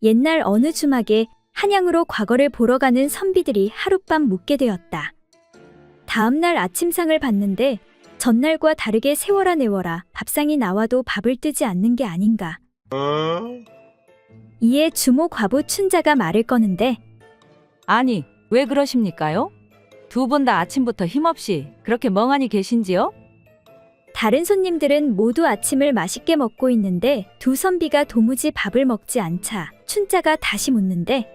옛날 어느 주막에 한양으로 과거를 보러 가는 선비들이 하룻밤 묵게 되었다. 다음날 아침상을 봤는데 전날과 다르게 세워라 내워라 밥상이 나와도 밥을 뜨지 않는 게 아닌가. 이에 주모 과부 춘자가 말을 꺼는데 아니, 왜 그러십니까요? 두 분 다 아침부터 힘없이 그렇게 멍하니 계신지요? 다른 손님들은 모두 아침을 맛있게 먹고 있는데 두 선비가 도무지 밥을 먹지 않자 춘자가 다시 묻는데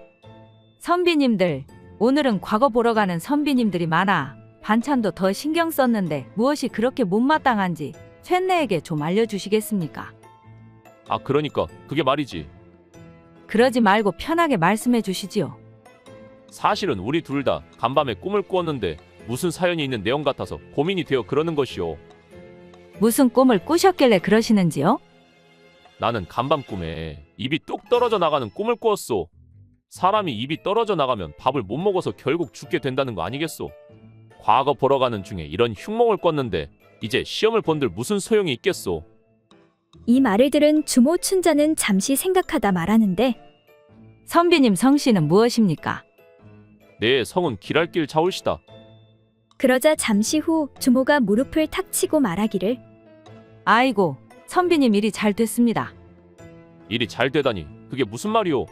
선비님들, 오늘은 과거 보러 가는 선비님들이 많아 반찬도 더 신경 썼는데 무엇이 그렇게 못마땅한지 쇳내에게 좀 알려주시겠습니까? 아, 그러니까 그게 말이지. 그러지 말고 편하게 말씀해 주시지요. 사실은 우리 둘 다 간밤에 꿈을 꾸었는데 무슨 사연이 있는 내용 같아서 고민이 되어 그러는 것이오. 무슨 꿈을 꾸셨길래 그러시는지요? 나는 간밤 꿈에 입이 뚝 떨어져 나가는 꿈을 꾸었소. 사람이 입이 떨어져 나가면 밥을 못 먹어서 결국 죽게 된다는 거 아니겠소? 과거 보러 가는 중에 이런 흉몽을 꿨는데 이제 시험을 본들 무슨 소용이 있겠소? 이 말을 들은 주모 춘자는 잠시 생각하다 말하는데 선비님 성씨는 무엇입니까? 내 성은 길알길 자울시다. 그러자 잠시 후 주모가 무릎을 탁 치고 말하기를 아이고, 선비님 일이 잘 됐습니다. 일이 잘 되다니 그게 무슨 말이오?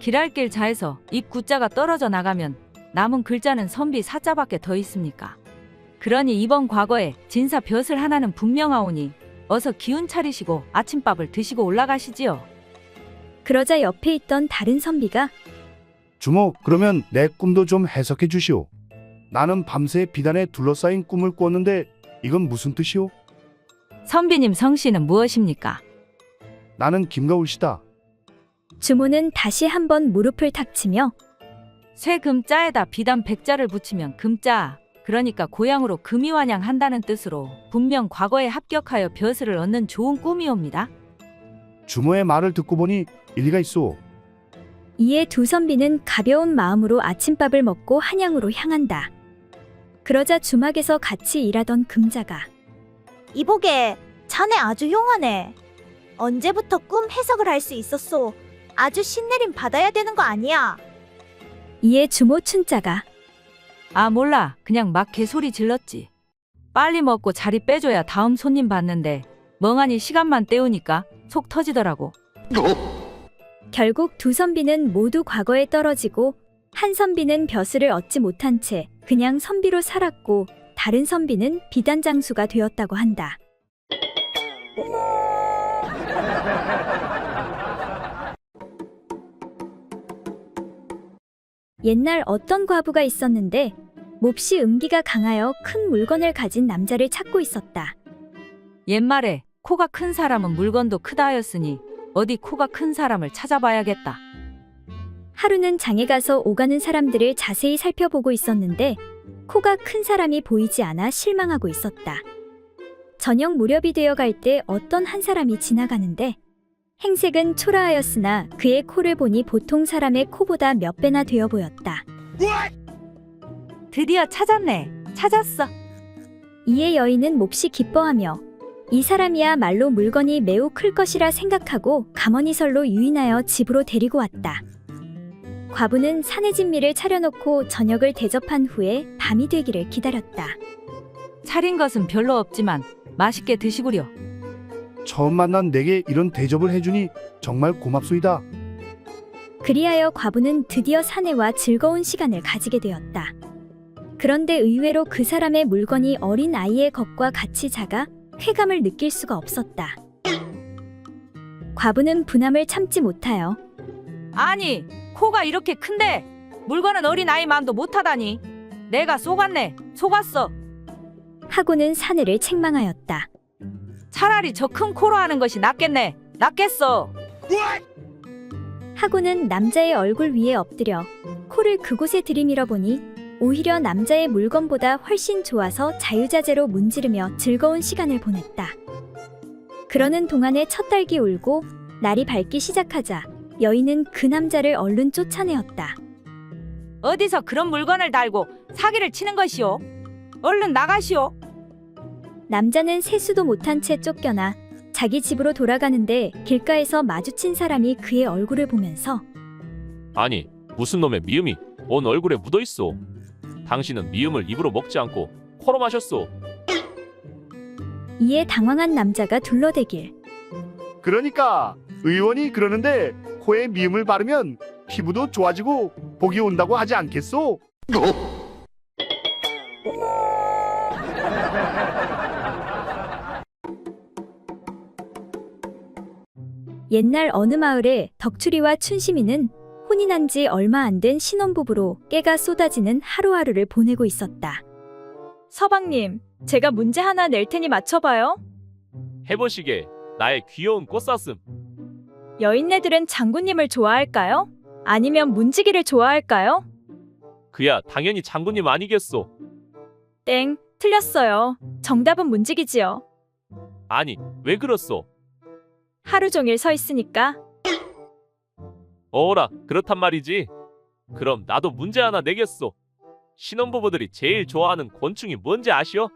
길알길 자에서 입 구자가 떨어져 나가면 남은 글자는 선비 사자밖에 더 있습니까? 그러니 이번 과거에 진사 벼슬 하나는 분명하오니 어서 기운 차리시고 아침밥을 드시고 올라가시지요. 그러자 옆에 있던 다른 선비가 주모, 그러면 내 꿈도 좀 해석해 주시오. 나는 밤새 비단에 둘러싸인 꿈을 꾸었는데 이건 무슨 뜻이오? 선비님 성씨는 무엇입니까? 나는 김가울씨다. 주모는 다시 한번 무릎을 탁 치며 쇠금자에다 비단 백자를 붙이면 금자, 그러니까 고향으로 금이환양한다는 뜻으로 분명 과거에 합격하여 벼슬을 얻는 좋은 꿈이옵니다. 주모의 말을 듣고 보니 일리가 있소. 이에 두 선비는 가벼운 마음으로 아침밥을 먹고 한양으로 향한다. 그러자 주막에서 같이 일하던 금자가 이보게, 자네 아주 용하네. 언제부터 꿈 해석을 할 수 있었소? 아주 신내림 받아야 되는 거 아니야? 이에 주모 춘자가 아, 몰라. 그냥 막 개소리 질렀지. 빨리 먹고 자리 빼줘야 다음 손님 받는데 멍하니 시간만 때우니까 속 터지더라고. 결국 두 선비는 모두 과거에 떨어지고 한 선비는 벼슬을 얻지 못한 채 그냥 선비로 살았고 다른 선비는 비단장수가 되었다고 한다. 옛날 어떤 과부가 있었는데 몹시 음기가 강하여 큰 물건을 가진 남자를 찾고 있었다. 옛말에 코가 큰 사람은 물건도 크다 하였으니 어디 코가 큰 사람을 찾아봐야겠다. 하루는 장에 가서 오가는 사람들을 자세히 살펴보고 있었는데 코가 큰 사람이 보이지 않아 실망하고 있었다. 저녁 무렵이 되어 갈 때 어떤 한 사람이 지나가는데 행색은 초라하였으나 그의 코를 보니 보통 사람의 코보다 몇 배나 되어 보였다. 드디어 찾았네. 찾았어. 이에 여인은 몹시 기뻐하며 이 사람이야말로 물건이 매우 클 것이라 생각하고 가머니설로 유인하여 집으로 데리고 왔다. 과부는 산의 진미를 차려놓고 저녁을 대접한 후에 밤이 되기를 기다렸다. 차린 것은 별로 없지만 맛있게 드시구려. 처음 만난 내게 이런 대접을 해주니 정말 고맙소이다. 그리하여 과부는 드디어 사내와 즐거운 시간을 가지게 되었다. 그런데 의외로 그 사람의 물건이 어린 아이의 것과 같이 작아 쾌감을 느낄 수가 없었다. 과부는 분함을 참지 못하여 아니, 코가 이렇게 큰데 물건은 어린아이만도 못하다니. 내가 속았네. 속았어. 하고는 사내를 책망하였다. 차라리 저 큰 코로 하는 것이 낫겠네. 낫겠어. 하고는 남자의 얼굴 위에 엎드려 코를 그곳에 들이밀어 보니 오히려 남자의 물건보다 훨씬 좋아서 자유자재로 문지르며 즐거운 시간을 보냈다. 그러는 동안에 첫 딸기 울고 날이 밝기 시작하자 여인은 그 남자를 얼른 쫓아내었다. 어디서 그런 물건을 달고 사기를 치는 것이오? 얼른 나가시오. 남자는 세수도 못한 채 쫓겨나 자기 집으로 돌아가는데 길가에서 마주친 사람이 그의 얼굴을 보면서 아니, 무슨 놈의 미음이 온 얼굴에 묻어 있어. 당신은 미음을 입으로 먹지 않고 코로 마셨소. 이에 당황한 남자가 둘러대길 그러니까 의원이 그러는데 코에 미음을 바르면 피부도 좋아지고 복이 온다고 하지 않겠소? 옛날 어느 마을에 덕추리와 춘심이는 혼이 난 지 얼마 안 된 신혼부부로 깨가 쏟아지는 하루하루를 보내고 있었다. 서방님, 제가 문제 하나 낼 테니 맞춰봐요. 해보시게. 나의 귀여운 꽃사슴. 여인네들은 장군님을 좋아할까요? 아니면 문지기를 좋아할까요? 그야 당연히 장군님 아니겠소. 땡, 틀렸어요. 정답은 문지기지요. 아니, 왜 그렇소? 하루 종일 서 있으니까. 어라, 그렇단 말이지. 그럼 나도 문제 하나 내겠소. 신혼부부들이 제일 좋아하는 곤충이 뭔지 아시오?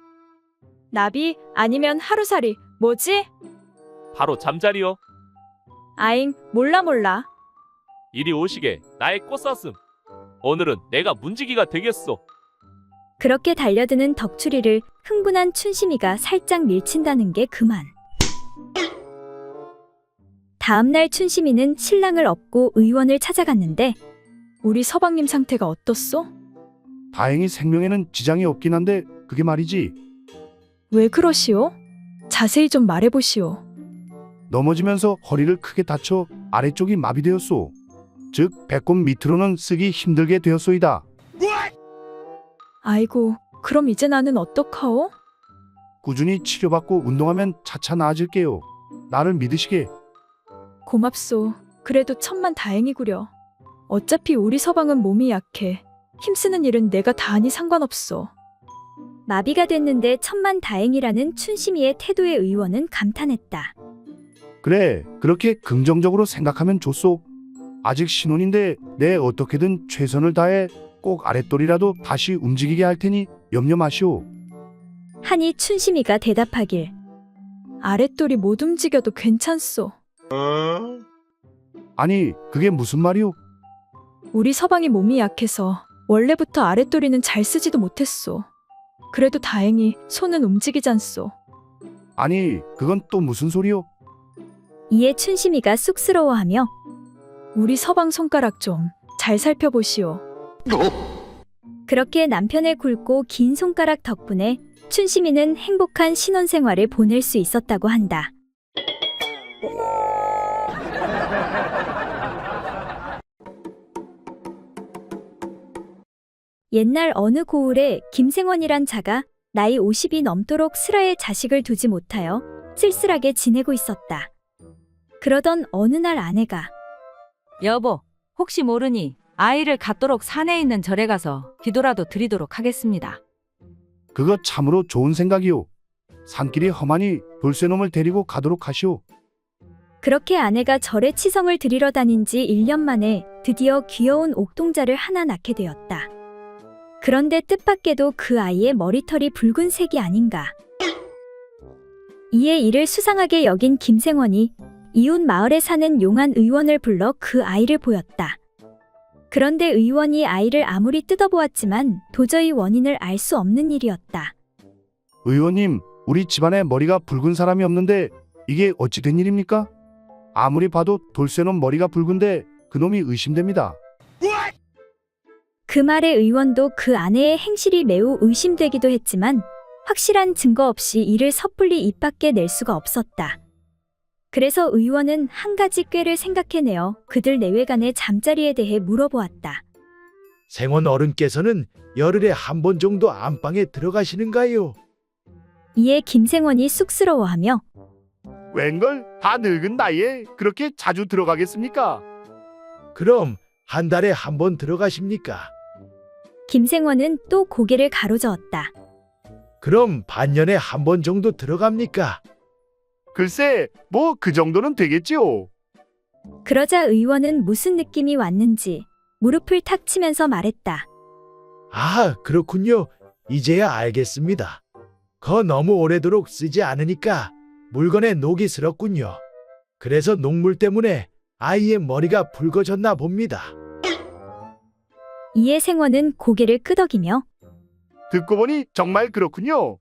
나비 아니면 하루살이. 뭐지? 바로 잠자리요. 아잉, 몰라. 이리 오시게. 나의 꽃사슴. 오늘은 내가 문지기가 되겠소. 그렇게 달려드는 덕추리를 흥분한 춘심이가 살짝 밀친다는 게 그만. 다음날 춘심이는 신랑을 업고 의원을 찾아갔는데 우리 서방님 상태가 어떻소? 다행히 생명에는 지장이 없긴 한데 그게 말이지. 왜 그러시오? 자세히 좀 말해보시오. 넘어지면서 허리를 크게 다쳐 아래쪽이 마비되었소. 즉 배꼽 밑으로는 쓰기 힘들게 되었소이다. 아이고, 그럼 이제 나는 어떡하오? 꾸준히 치료받고 운동하면 차차 나아질게요. 나를 믿으시게. 고맙소. 그래도 천만 다행이구려. 어차피 우리 서방은 몸이 약해. 힘쓰는 일은 내가 다 하니 상관없소. 마비가 됐는데 천만 다행이라는 춘심이의 태도에 의원은 감탄했다. 그래, 그렇게 긍정적으로 생각하면 좋소. 아직 신혼인데 내 어떻게든 최선을 다해 꼭 아랫돌이라도 다시 움직이게 할 테니 염려 마시오. 하니 춘심이가 대답하길 아랫돌이 못 움직여도 괜찮소. 아니, 그게 무슨 말이오? 우리 서방이 몸이 약해서 원래부터 아랫돌이는 잘 쓰지도 못했소. 그래도 다행히 손은 움직이잖소. 아니, 그건 또 무슨 소리오? 이에 춘심이가 쑥스러워하며 우리 서방 손가락 좀 잘 살펴보시오. 그렇게 남편의 굵고 긴 손가락 덕분에 춘심이는 행복한 신혼생활을 보낼 수 있었다고 한다. 옛날 어느 고을에 김생원이란 자가 나이 50이 넘도록 슬하에 자식을 두지 못하여 쓸쓸하게 지내고 있었다. 그러던 어느 날 아내가 여보, 혹시 모르니 아이를 갖도록 산에 있는 절에 가서 기도라도 드리도록 하겠습니다. 그거 참으로 좋은 생각이오. 산길이 험하니 돌쇠놈을 데리고 가도록 하시오. 그렇게 아내가 절에 치성을 드리러 다닌 지 1년 만에 드디어 귀여운 옥동자를 하나 낳게 되었다. 그런데 뜻밖에도 그 아이의 머리털이 붉은색이 아닌가. 이에 이를 수상하게 여긴 김생원이 이웃 마을에 사는 용한 의원을 불러 그 아이를 보였다. 그런데 의원이 아이를 아무리 뜯어보았지만 도저히 원인을 알 수 없는 일이었다. 의원님, 우리 집안에 머리가 붉은 사람이 없는데 이게 어찌 된 일입니까? 아무리 봐도 돌쇠놈 머리가 붉은데 그놈이 의심됩니다. 그 말에 의원도 그 아내의 행실이 매우 의심되기도 했지만 확실한 증거 없이 이를 섣불리 입 밖에 낼 수가 없었다. 그래서 의원은 한 가지 꾀를 생각해내어 그들 내외간의 잠자리에 대해 물어보았다. 생원 어른께서는 열흘에 한 번 정도 안방에 들어가시는가요? 이에 김생원이 쑥스러워하며 웬걸 다 늙은 나이에 그렇게 자주 들어가겠습니까? 그럼 한 달에 한 번 들어가십니까? 김생원은 또 고개를 가로저었다. 그럼 반년에 한 번 정도 들어갑니까? 글쎄, 뭐 그 정도는 되겠지요. 그러자 의원은 무슨 느낌이 왔는지 무릎을 탁 치면서 말했다. 아, 그렇군요. 이제야 알겠습니다. 거 너무 오래도록 쓰지 않으니까 물건에 녹이 슬었군요. 그래서 녹물 때문에 아이의 머리가 붉어졌나 봅니다. 이에 생원은 고개를 끄덕이며 듣고 보니 정말 그렇군요.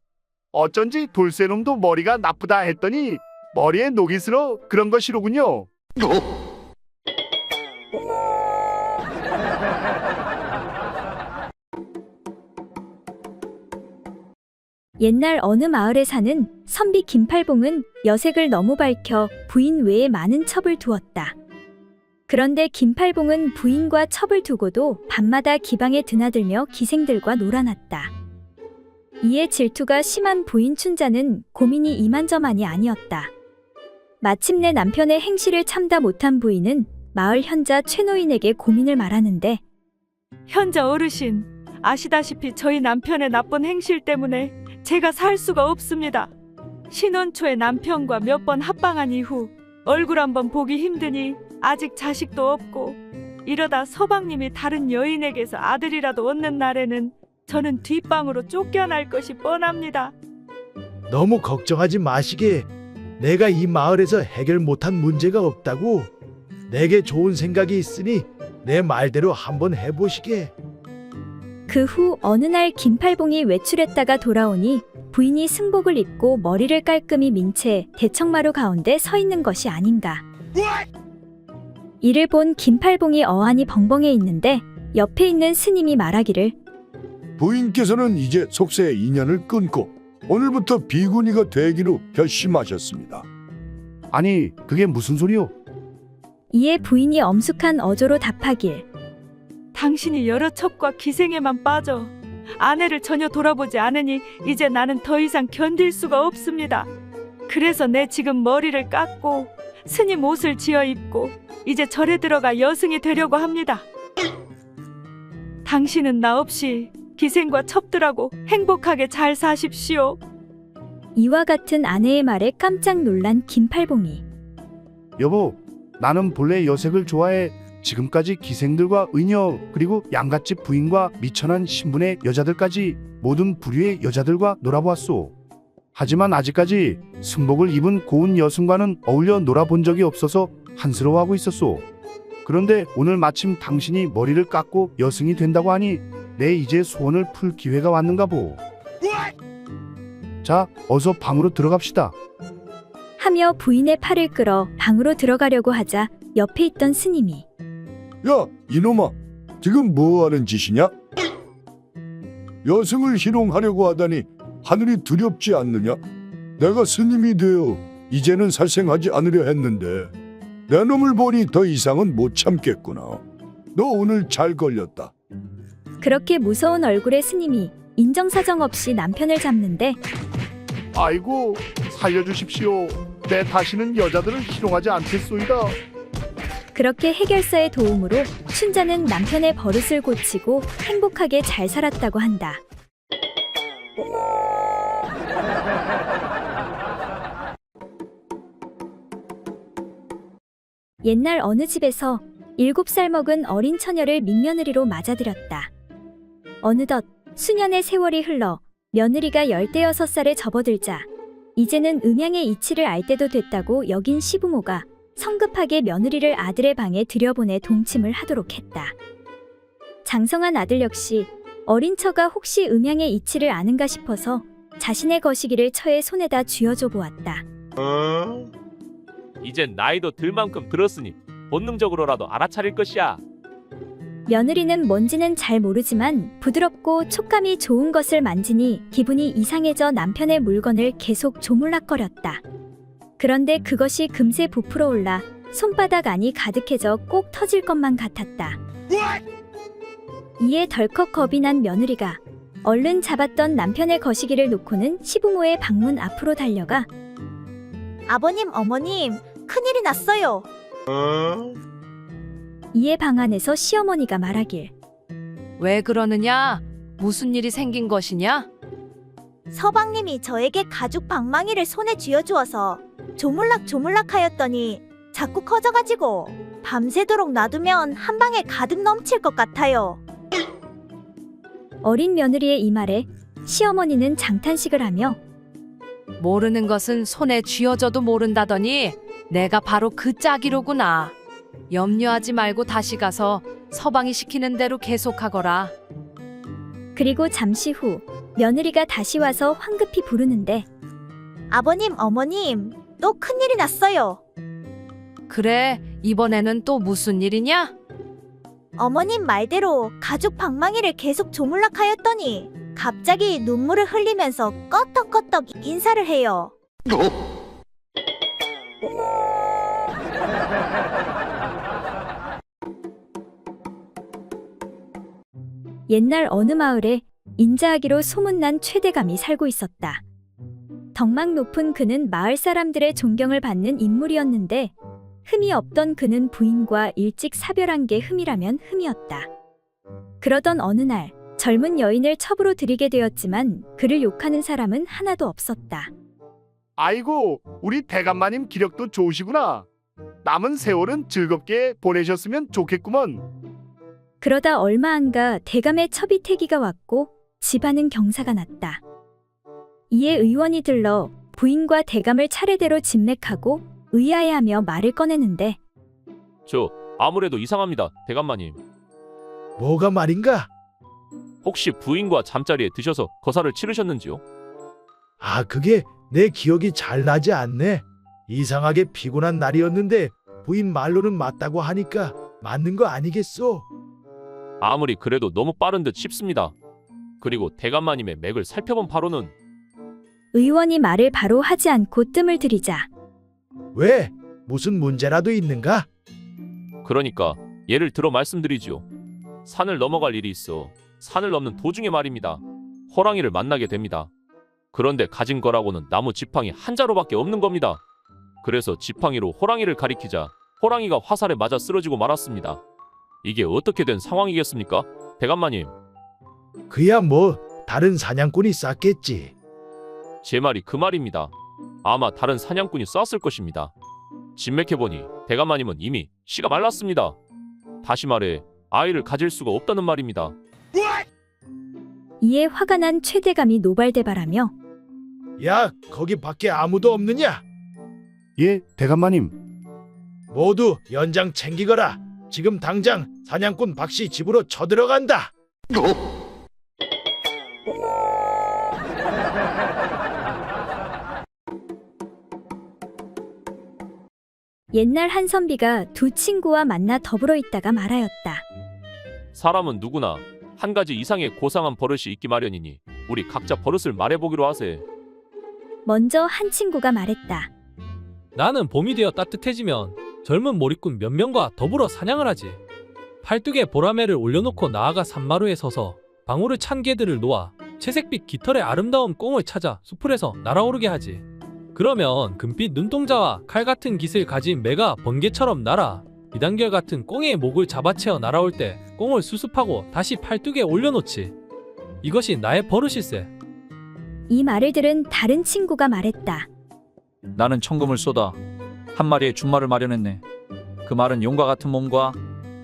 어쩐지 돌쇠놈도 머리가 나쁘다 했더니 머리에 녹이 슬어 그런 것이로군요. 옛날 어느 마을에 사는 선비 김팔봉은 여색을 너무 밝혀 부인 외에 많은 첩을 두었다. 그런데 김팔봉은 부인과 첩을 두고도 밤마다 기방에 드나들며 기생들과 놀아났다. 이에 질투가 심한 부인 춘자는 고민이 이만저만이 아니었다. 마침내 남편의 행실을 참다 못한 부인은 마을 현자 최노인에게 고민을 말하는데 현자 어르신, 아시다시피 저희 남편의 나쁜 행실 때문에 제가 살 수가 없습니다. 신혼 초에 남편과 몇 번 합방한 이후 얼굴 한번 보기 힘드니 아직 자식도 없고 이러다 서방님이 다른 여인에게서 아들이라도 얻는 날에는 저는 뒷방으로 쫓겨날 것이 뻔합니다. 너무 걱정하지 마시게. 내가 이 마을에서 해결 못한 문제가 없다고. 내게 좋은 생각이 있으니 내 말대로 한번 해보시게. 그 후 어느 날 김팔봉이 외출했다가 돌아오니 부인이 승복을 입고 머리를 깔끔히 민 채 대청마루 가운데 서 있는 것이 아닌가. 이를 본 김팔봉이 어안이 벙벙해 있는데 옆에 있는 스님이 말하기를 부인께서는 이제 속세의 인연을 끊고 오늘부터 비구니가 되기로 결심하셨습니다. 아니 그게 무슨 소리요? 이에 부인이 엄숙한 어조로 답하길 당신이 여러 첩과 기생에만 빠져 아내를 전혀 돌아보지 않으니 이제 나는 더 이상 견딜 수가 없습니다. 그래서 내 지금 머리를 깎고 스님 옷을 지어 입고 이제 절에 들어가 여승이 되려고 합니다. 당신은 나 없이 기생과 첩들하고 행복하게 잘 사십시오. 이와 같은 아내의 말에 깜짝 놀란 김팔봉이 여보, 나는 본래 여색을 좋아해. 지금까지 기생들과 의녀 그리고 양갓집 부인과 미천한 신분의 여자들까지 모든 부류의 여자들과 놀아보았소. 하지만 아직까지 승복을 입은 고운 여승과는 어울려 놀아본 적이 없어서 한스러워하고 있었소. 그런데 오늘 마침 당신이 머리를 깎고 여승이 된다고 하니 내 이제 소원을 풀 기회가 왔는가 보. 자, 어서 방으로 들어갑시다. 하며 부인의 팔을 끌어 방으로 들어가려고 하자 옆에 있던 스님이 야, 이놈아, 지금 뭐하는 짓이냐? 여승을 희롱하려고 하다니 하늘이 두렵지 않느냐? 내가 스님이 되어 이제는 살생하지 않으려 했는데 내 놈을 보니 더 이상은 못 참겠구나. 너 오늘 잘 걸렸다. 그렇게 무서운 얼굴의 스님이 인정사정 없이 남편을 잡는데 아이고, 살려주십시오. 내 다시는 여자들을 희롱하지 않겠소이다. 그렇게 해결사의 도움으로 춘자는 남편의 버릇을 고치고 행복하게 잘 살았다고 한다. 옛날 어느 집에서 7살 먹은 어린 처녀를 맏며느리로 맞아들였다. 어느덧 수년의 세월이 흘러 며느리가 16살에 접어들자 이제는 음양의 이치를 알 때도 됐다고 여긴 시부모가 성급하게 며느리를 아들의 방에 들여보내 동침을 하도록 했다. 장성한 아들 역시 어린 처가 혹시 음양의 이치를 아는가 싶어서 자신의 거시기를 처의 손에다 쥐어줘 보았다. 이젠 나이도 들 만큼 들었으니 본능적으로라도 알아차릴 것이야. 며느리는 뭔지는 잘 모르지만 부드럽고 촉감이 좋은 것을 만지니 기분이 이상해져 남편의 물건을 계속 조물락거렸다. 그런데 그것이 금세 부풀어 올라 손바닥 안이 가득해져 꼭 터질 것만 같았다. 이에 덜컥 겁이 난 며느리가 얼른 잡았던 남편의 거시기를 놓고는 시부모의 방문 앞으로 달려가 아버님, 어머님, 큰일이 났어요. 이에 방 안에서 시어머니가 말하길 왜 그러느냐? 무슨 일이 생긴 것이냐? 서방님이 저에게 가죽 방망이를 손에 쥐어주어서 조물락조물락 하였더니 자꾸 커져가지고 밤새도록 놔두면 한 방에 가득 넘칠 것 같아요. 어린 며느리의 이 말에 시어머니는 장탄식을 하며 모르는 것은 손에 쥐어져도 모른다더니 내가 바로 그 짝이로구나. 염려하지 말고 다시 가서 서방이 시키는 대로 계속하거라. 그리고 잠시 후 며느리가 다시 와서 황급히 부르는데 아버님, 어머님, 또 큰일이 났어요. 그래, 이번에는 또 무슨 일이냐? 어머님 말대로 가죽 방망이를 계속 조물락하였더니 갑자기 눈물을 흘리면서 껐덕껐덕 인사를 해요. 옛날 어느 마을에 인자하기로 소문난 최대감이 살고 있었다. 덕망 높은 그는 마을 사람들의 존경을 받는 인물이었는데 흠이 없던 그는 부인과 일찍 사별한 게 흠이라면 흠이었다. 그러던 어느 날 젊은 여인을 첩으로 들이게 되었지만 그를 욕하는 사람은 하나도 없었다. 아이고, 우리 대감마님 기력도 좋으시구나. 남은 세월은 즐겁게 보내셨으면 좋겠구먼. 그러다 얼마 안가 대감의 첩이 태기가 왔고 집안은 경사가 났다. 이에 의원이 들러 부인과 대감을 차례대로 진맥하고 의아해하며 말을 꺼내는데 저 아무래도 이상합니다, 대감마님. 뭐가 말인가? 혹시 부인과 잠자리에 드셔서 거사를 치르셨는지요? 아, 그게 내 기억이 잘 나지 않네. 이상하게 피곤한 날이었는데 부인 말로는 맞다고 하니까 맞는 거 아니겠소? 아무리 그래도 너무 빠른 듯 싶습니다. 그리고 대감마님의 맥을 살펴본 바로는 의원이 말을 바로 하지 않고 뜸을 들이자 왜? 무슨 문제라도 있는가? 그러니까 예를 들어 말씀드리지요. 산을 넘어갈 일이 있어 산을 넘는 도중에 말입니다. 호랑이를 만나게 됩니다. 그런데 가진 거라고는 나무 지팡이 한 자루밖에 없는 겁니다. 그래서 지팡이로 호랑이를 가리키자 호랑이가 화살에 맞아 쓰러지고 말았습니다. 이게 어떻게 된 상황이겠습니까, 대감마님? 그야 뭐 다른 사냥꾼이 쐈겠지. 제 말이 그 말입니다. 아마 다른 사냥꾼이 쐈을 것입니다. 진맥해보니 대감마님은 이미 씨가 말랐습니다. 다시 말해 아이를 가질 수가 없다는 말입니다. 이에 화가 난 최대감이 노발대발하며 야, 거기 밖에 아무도 없느냐? 예, 대감마님. 모두 연장 챙기거라. 지금 당장 사냥꾼 박씨 집으로 쳐들어간다. 옛날 한선비가 두 친구와 만나 더불어 있다가 말하였다. 사람은 누구나 한 가지 이상의 고상한 버릇이 있기 마련이니 우리 각자 버릇을 말해보기로 하세. 먼저 한 친구가 말했다. 나는 봄이 되어 따뜻해지면 젊은 몰입꾼 몇 명과 더불어 사냥을 하지. 팔뚝에 보라매를 올려놓고 나아가 산마루에 서서 방울을 찬 개들을 놓아 채색빛 깃털의 아름다운 꽁을 찾아 수풀에서 날아오르게 하지. 그러면 금빛 눈동자와 칼 같은 깃을 가진 매가 번개처럼 날아 이단결 같은 꽁의 목을 잡아채어 날아올 때 꽁을 수습하고 다시 팔뚝에 올려놓지. 이것이 나의 버릇일세. 이 말을 들은 다른 친구가 말했다. 나는 천금을 쏟아 한 마리의 준말을 마련했네. 그 말은 용과 같은 몸과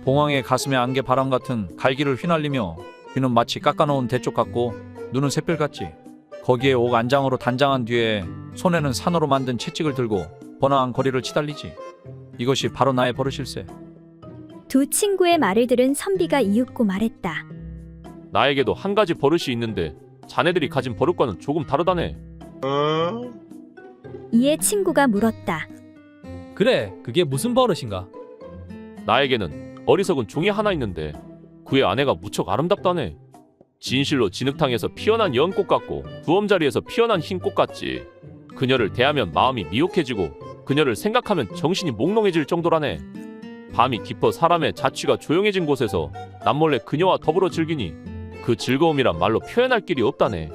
봉황의 가슴에 안개 바람 같은 갈기를 휘날리며 귀는 마치 깎아놓은 대쪽 같고 눈은 샛별 같지. 거기에 옥 안장으로 단장한 뒤에 손에는 산으로 만든 채찍을 들고 번화한 거리를 치달리지. 이것이 바로 나의 버릇일세. 두 친구의 말을 들은 선비가 이윽고 말했다. 나에게도 한 가지 버릇이 있는데 자네들이 가진 버릇과는 조금 다르다네. 이에 친구가 물었다. 그래, 그게 무슨 버릇인가? 나에게는 어리석은 종이 하나 있는데 그의 아내가 무척 아름답다네. 진실로 진흙탕에서 피어난 연꽃 같고 두엄자리에서 피어난 흰꽃 같지. 그녀를 대하면 마음이 미혹해지고 그녀를 생각하면 정신이 몽롱해질 정도라네. 밤이 깊어 사람의 자취가 조용해진 곳에서 남몰래 그녀와 더불어 즐기니 그 즐거움이란 말로 표현할 길이 없다네.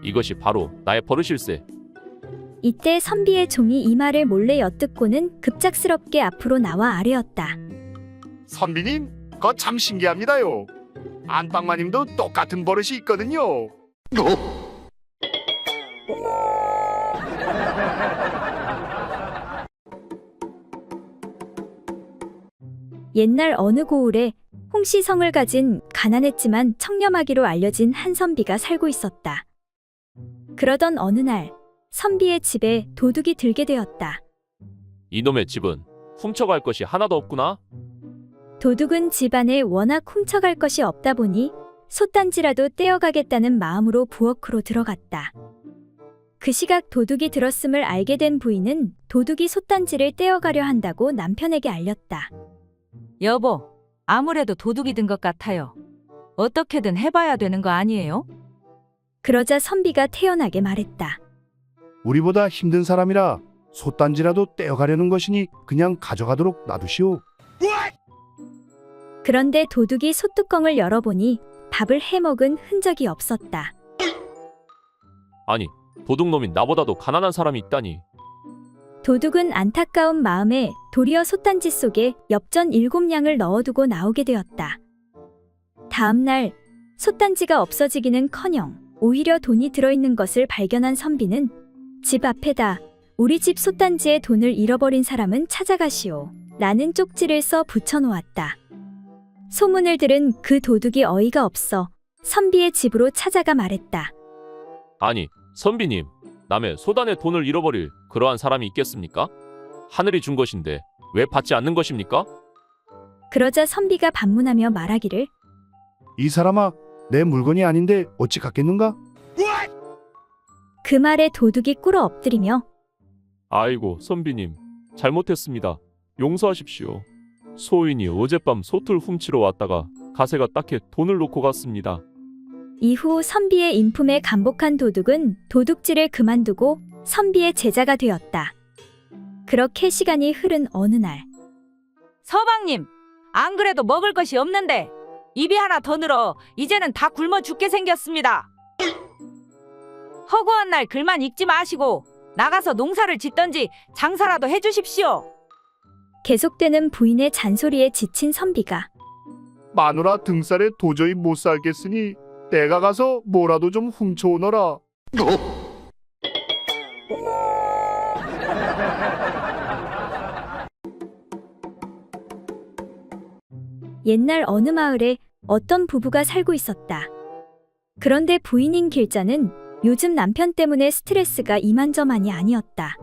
이것이 바로 나의 버릇일세. 이때 선비의 종이 이 말을 몰래 엿듣고는 급작스럽게 앞으로 나와 아뢰었다. 선비님, 그거 참 신기합니다요. 안방마님도 똑같은 버릇이 있거든요. 옛날 어느 고을에 홍시성을 가진 가난했지만 청렴하기로 알려진 한 선비가 살고 있었다. 그러던 어느 날 선비의 집에 도둑이 들게 되었다. 이놈의 집은 훔쳐갈 것이 하나도 없구나. 도둑은 집안에 워낙 훔쳐갈 것이 없다 보니 솥단지라도 떼어가겠다는 마음으로 부엌으로 들어갔다. 그 시각 도둑이 들었음을 알게 된 부인은 도둑이 솥단지를 떼어가려 한다고 남편에게 알렸다. 여보, 아무래도 도둑이 든 것 같아요. 어떻게든 해봐야 되는 거 아니에요? 그러자 선비가 태연하게 말했다. 우리보다 힘든 사람이라 솥단지라도 떼어가려는 것이니 그냥 가져가도록 놔두시오. 그런데 도둑이 솥뚜껑을 열어보니 밥을 해먹은 흔적이 없었다. 아니, 도둑놈이 나보다도 가난한 사람이 있다니. 도둑은 안타까운 마음에 도리어 솥단지 속에 엽전 7냥을 넣어두고 나오게 되었다. 다음 날 솥단지가 없어지기는커녕 오히려 돈이 들어있는 것을 발견한 선비는 집 앞에다 우리 집 솥단지에 돈을 잃어버린 사람은 찾아가시오 라는 쪽지를 써 붙여놓았다. 소문을 들은 그 도둑이 어이가 없어 선비의 집으로 찾아가 말했다. 아니, 선비님, 남의 소단에 돈을 잃어버릴 그러한 사람이 있겠습니까? 하늘이 준 것인데 왜 받지 않는 것입니까? 그러자 선비가 반문하며 말하기를 이 사람아, 내 물건이 아닌데 어찌 갖겠는가? 그 말에 도둑이 꿇어 엎드리며 아이고, 선비님, 잘못했습니다. 용서하십시오. 소인이 어젯밤 솥을 훔치러 왔다가 가세가 딱히 돈을 놓고 갔습니다. 이후 선비의 인품에 감복한 도둑은 도둑질을 그만두고 선비의 제자가 되었다. 그렇게 시간이 흐른 어느 날 서방님, 안 그래도 먹을 것이 없는데 입이 하나 더 늘어 이제는 다 굶어 죽게 생겼습니다. 허구한 날 글만 읽지 마시고 나가서 농사를 짓던지 장사라도 해주십시오. 계속되는 부인의 잔소리에 지친 선비가 마누라 등살에 도저히 못 살겠으니 내가 가서 뭐라도 좀 훔쳐오너라. 옛날 어느 마을에 어떤 부부가 살고 있었다. 그런데 부인인 길자는 요즘 남편 때문에 스트레스가 이만저만이 아니었다.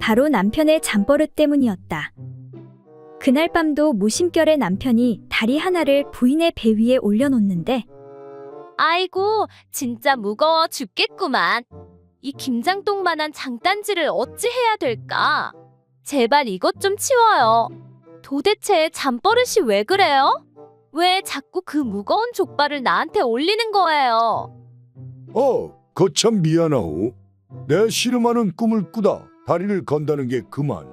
바로 남편의 잠버릇 때문이었다. 그날 밤도 무심결에 남편이 다리 하나를 부인의 배 위에 올려놓는데 아이고, 진짜 무거워 죽겠구만. 이 김장똥만한 장단지를 어찌 해야 될까? 제발 이것 좀 치워요. 도대체 잠버릇이 왜 그래요? 왜 자꾸 그 무거운 족발을 나한테 올리는 거예요? 거참 미안하오. 내 씨름하는 꿈을 꾸다 다리를 건다는 게 그만.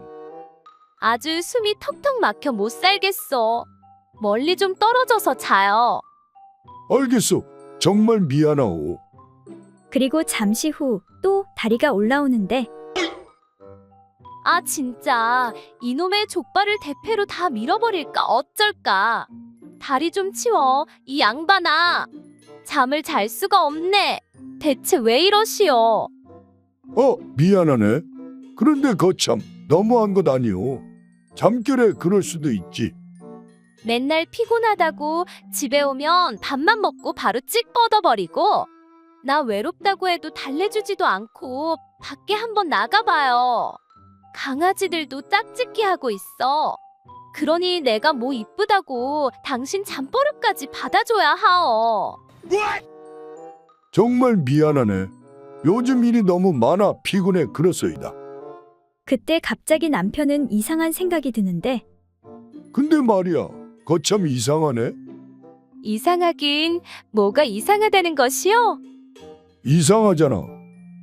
아주 숨이 턱턱 막혀 못 살겠어. 멀리 좀 떨어져서 자요. 알겠소. 정말 미안하오. 그리고 잠시 후 또 다리가 올라오는데 아, 진짜 이놈의 족발을 대패로 다 밀어버릴까 어쩔까. 다리 좀 치워, 이 양반아. 잠을 잘 수가 없네. 대체 왜 이러시오? 미안하네. 그런데 거참 너무한 것 아니오. 잠결에 그럴 수도 있지. 맨날 피곤하다고 집에 오면 밥만 먹고 바로 찍 뻗어버리고, 나 외롭다고 해도 달래주지도 않고 밖에 한번 나가봐요. 강아지들도 짝짓기 하고 있어. 그러니 내가 뭐 이쁘다고 당신 잠버릇까지 받아줘야 하오. 정말 미안하네. 요즘 일이 너무 많아 피곤해 그렇소이다. 그때 갑자기 남편은 이상한 생각이 드는데 근데 말이야, 거참 이상하네. 이상하긴 뭐가 이상하다는 것이요? 이상하잖아.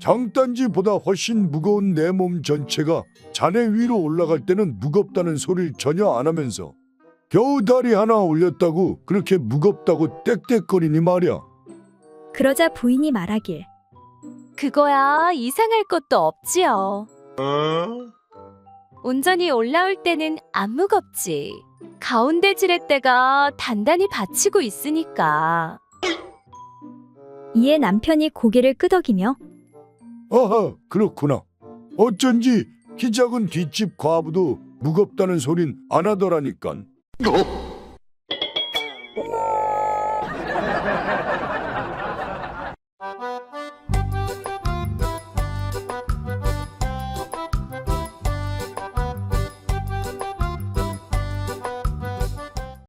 장단지보다 훨씬 무거운 내 몸 전체가 자네 위로 올라갈 때는 무겁다는 소리를 전혀 안 하면서 겨우 다리 하나 올렸다고 그렇게 무겁다고 떽떽거리니 말이야. 그러자 부인이 말하길 그거야 이상할 것도 없지요. 온전히 올라올 때는 안 무겁지. 가운데 지렛대가 단단히 받치고 있으니까. 이에 남편이 고개를 끄덕이며 아하, 그렇구나. 어쩐지 키 작은 뒷집 과부도 무겁다는 소린 안 하더라니깐.